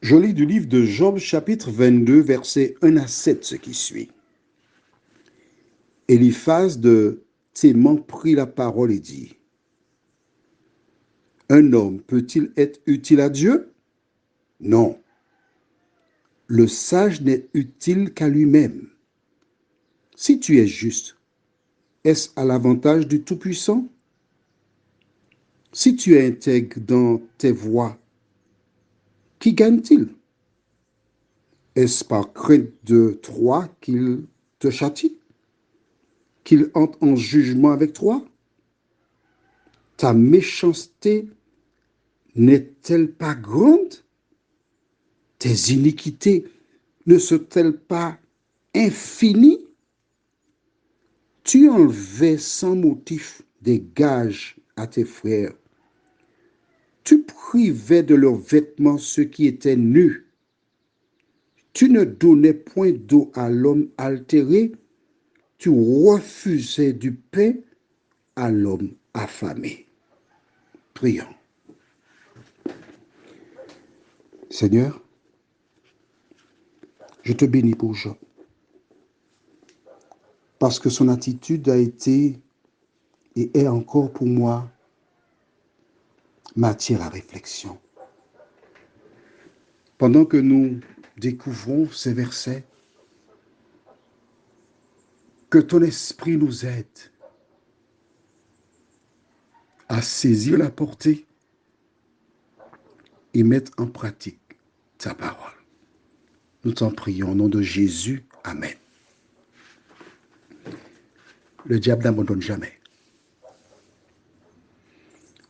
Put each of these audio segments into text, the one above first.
Je lis du livre de Job, chapitre 22, versets 1 à 7, ce qui suit. Eliphaz de Théman prit la parole et dit: Un homme peut-il être utile à Dieu? Non. Le sage n'est utile qu'à lui-même. Si tu es juste, est-ce à l'avantage du Tout-Puissant? Si tu es intègre dans tes voies, qui gagne-t-il? Est-ce par crainte de toi qu'il te châtie, qu'il entre en jugement avec toi? Ta méchanceté n'est-elle pas grande? Tes iniquités ne sont-elles pas infinies? Tu enlevais sans motif des gages à tes frères. Tu privais de leurs vêtements ceux qui étaient nus. Tu ne donnais point d'eau à l'homme altéré. Tu refusais du pain à l'homme affamé. Prions. Seigneur, je te bénis pour Job, parce que son attitude a été et est encore pour moi matière à réflexion. Pendant que nous découvrons ces versets, que ton esprit nous aide à saisir la portée et mettre en pratique ta parole. Nous t'en prions au nom de Jésus. Amen. Le diable n'abandonne jamais.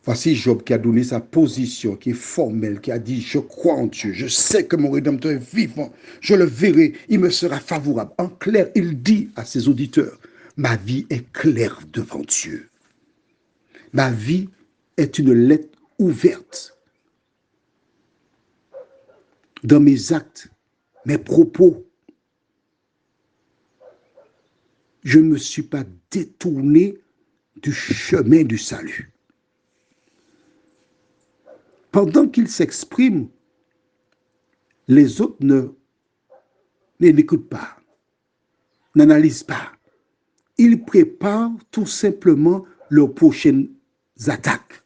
Voici Job qui a donné sa position, qui est formelle, qui a dit: je crois en Dieu, je sais que mon Rédempteur est vivant, je le verrai, il me sera favorable. En clair, il dit à ses auditeurs: ma vie est claire devant Dieu. Ma vie est une lettre ouverte. Dans mes actes, mes propos, je ne me suis pas détourné du chemin du salut. Pendant qu'il s'exprime, les autres n'écoutent pas, n'analysent pas. Ils préparent tout simplement leurs prochaines attaques.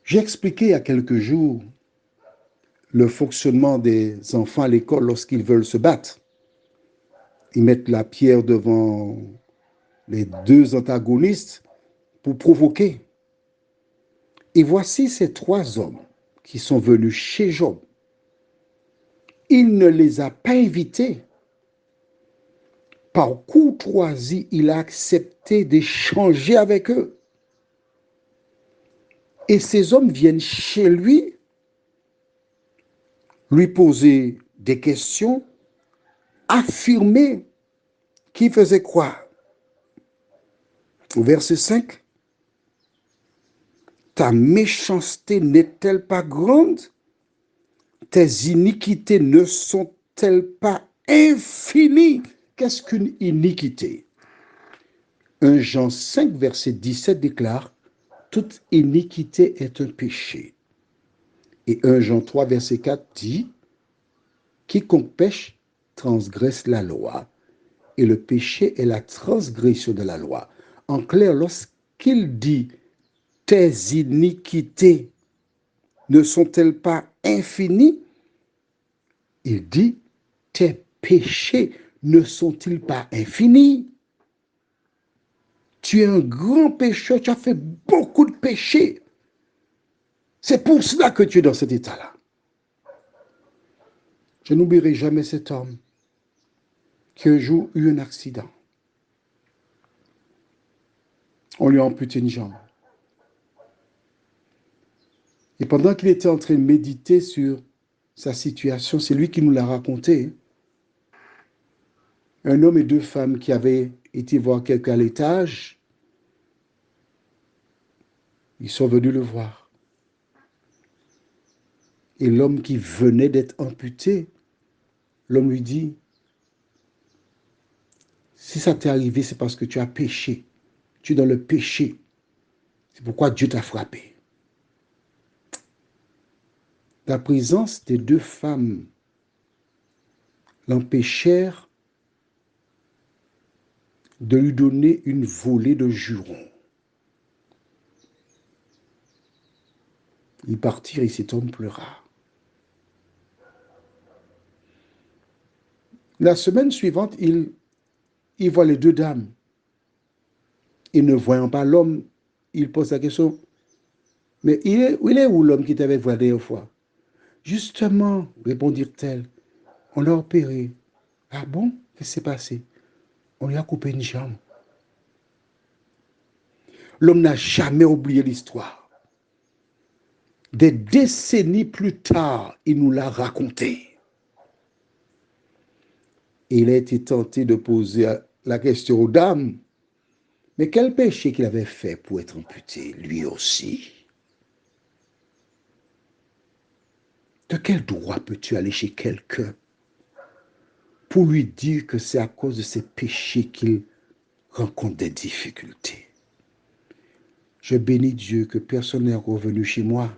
J'ai expliqué il y a quelques jours le fonctionnement des enfants à l'école lorsqu'ils veulent se battre. Ils mettent la pierre devant les deux antagonistes pour provoquer. Et voici ces trois hommes qui sont venus chez Job. Il ne les a pas invités. Par courtoisie, il a accepté d'échanger avec eux. Et ces hommes viennent chez lui poser des questions, affirmer qu'il faisait quoi? Au verset 5, ta méchanceté n'est-elle pas grande? Tes iniquités ne sont-elles pas infinies? Qu'est-ce qu'une iniquité? 1 Jean 5, verset 17 déclare: toute iniquité est un péché. Et 1 Jean 3, verset 4 dit: quiconque pêche transgresse la loi, et le péché est la transgression de la loi. En clair, lorsqu'il dit tes iniquités ne sont-elles pas infinies, il dit tes péchés ne sont-ils pas infinis? Tu es un grand pécheur, tu as fait beaucoup de péchés. C'est pour cela que tu es dans cet état-là. Je n'oublierai jamais cet homme qui un jour eut un accident. On lui a amputé une jambe. Et pendant qu'il était en train de méditer sur sa situation, c'est lui qui nous l'a raconté. Un homme et deux femmes qui avaient été voir quelqu'un à l'étage, ils sont venus le voir. Et l'homme qui venait d'être amputé, l'homme lui dit: si ça t'est arrivé, c'est parce que tu as péché. Tu es dans le péché. C'est pourquoi Dieu t'a frappé. La présence des deux femmes l'empêchèrent de lui donner une volée de jurons. Ils partirent et cet homme pleura. La semaine suivante, il voit les deux dames. Et ne voyant pas l'homme, il pose la question, mais il est où l'homme qui t'avait vu la dernière fois? Justement, répondirent-elles, on l'a opéré. Ah bon? Qu'est-ce qui s'est passé? On lui a coupé une jambe. L'homme n'a jamais oublié l'histoire. Des décennies plus tard, il nous l'a raconté. Et il a été tenté de poser la question aux dames, mais quel péché qu'il avait fait pour être amputé, lui aussi? De quel droit peux-tu aller chez quelqu'un pour lui dire que c'est à cause de ses péchés qu'il rencontre des difficultés? Je bénis Dieu que personne n'est revenu chez moi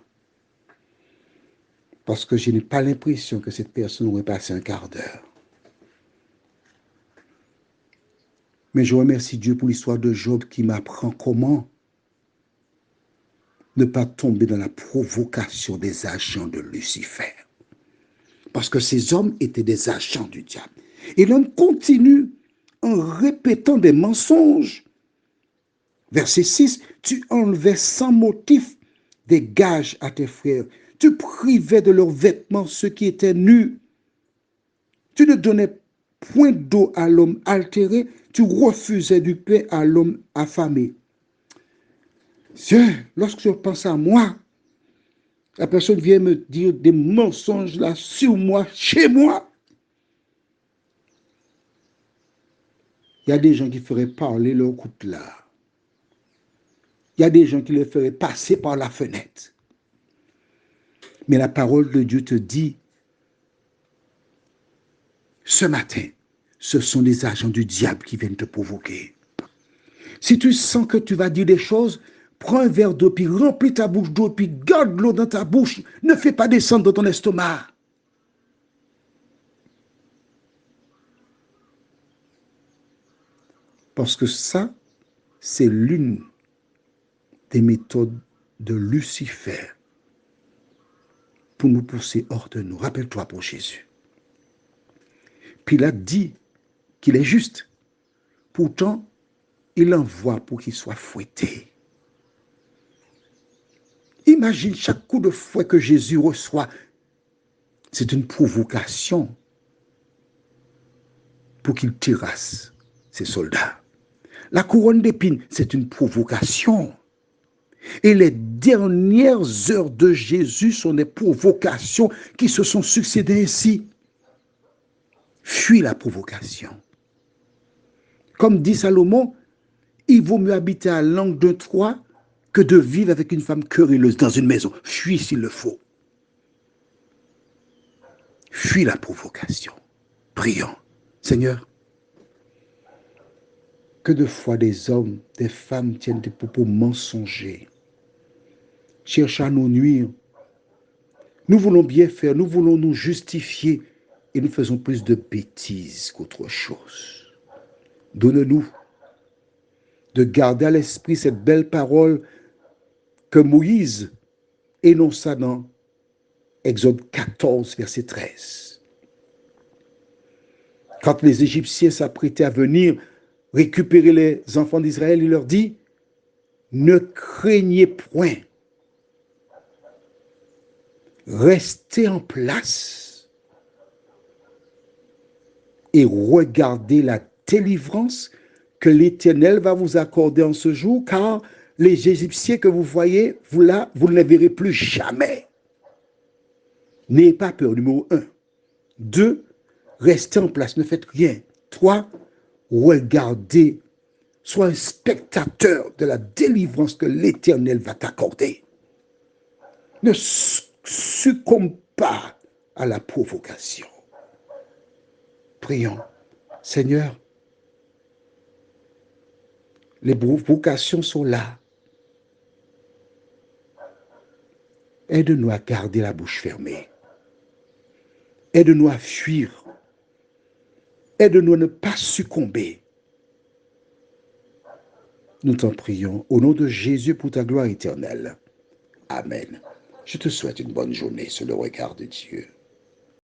parce que je n'ai pas l'impression que cette personne aurait passé un quart d'heure. Mais je remercie Dieu pour l'histoire de Job qui m'apprend comment ne pas tomber dans la provocation des agents de Lucifer. Parce que ces hommes étaient des agents du diable. Et l'homme continue en répétant des mensonges. Verset 6, tu enlevais sans motif des gages à tes frères. Tu privais de leurs vêtements ceux qui étaient nus. Tu ne donnais point d'eau à l'homme altéré. Tu refusais du pain à l'homme affamé. Dieu, lorsque je pense à moi, la personne vient me dire des mensonges là sur moi, chez moi. Il y a des gens qui feraient parler leur couple là. Il y a des gens qui le feraient passer par la fenêtre. Mais la parole de Dieu te dit, ce matin, ce sont des agents du diable qui viennent te provoquer. Si tu sens que tu vas dire des choses, prends un verre d'eau, puis remplis ta bouche d'eau, puis garde l'eau dans ta bouche. Ne fais pas descendre dans ton estomac. Parce que ça, c'est l'une des méthodes de Lucifer pour nous pousser hors de nous. Rappelle-toi pour Jésus. Pilate dit qu'il est juste. Pourtant, il envoie pour qu'il soit fouetté. Imagine chaque coup de fouet que Jésus reçoit. C'est une provocation pour qu'il terrasse ses soldats. La couronne d'épines, c'est une provocation. Et les dernières heures de Jésus sont des provocations qui se sont succédées ainsi. Fuis la provocation. Comme dit Salomon, il vaut mieux habiter à l'angle d'un toit que de vivre avec une femme querelleuse dans une maison. Fuis s'il le faut. Fuis la provocation. Prions. Seigneur, que de fois des hommes, des femmes tiennent des propos mensongers, cherchent à nous nuire. Nous voulons bien faire, nous voulons nous justifier et nous faisons plus de bêtises qu'autre chose. Donne-nous de garder à l'esprit cette belle parole que Moïse énonça dans Exode 14, verset 13. Quand les Égyptiens s'apprêtaient à venir récupérer les enfants d'Israël, il leur dit, ne craignez point, restez en place et regardez la délivrance que l'Éternel va vous accorder en ce jour, car les Égyptiens que vous voyez, vous ne les verrez plus jamais. N'ayez pas peur, numéro 1. 2, restez en place, ne faites rien. 3, regardez, sois un spectateur de la délivrance que l'Éternel va t'accorder. Ne succombe pas à la provocation. Prions. Seigneur, les provocations sont là. Aide-nous à garder la bouche fermée. Aide-nous à fuir. Aide-nous à ne pas succomber. Nous t'en prions au nom de Jésus pour ta gloire éternelle. Amen. Je te souhaite une bonne journée sous le regard de Dieu.